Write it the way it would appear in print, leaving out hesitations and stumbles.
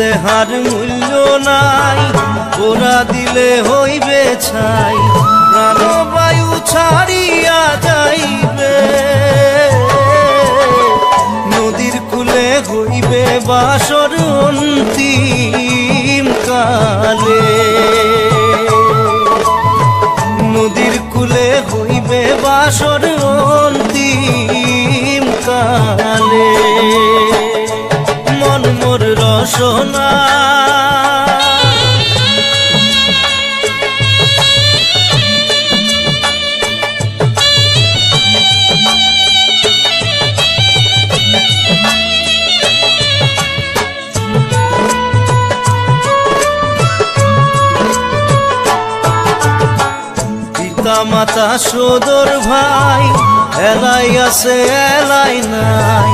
দেহার মূল্য নাই, ওরা দিলে হইবে ছাই, প্রাণবায়ু ছাড়িয়া যাইবে। নদীর কূলে হইবে বাসর অন্তিম কালে, নদীর কূলে হইবে বাসর অন্তিম কালে। মন মোর রসনা পিতা মাতা সদর ভাই, এলাই আছে এলাই নাই,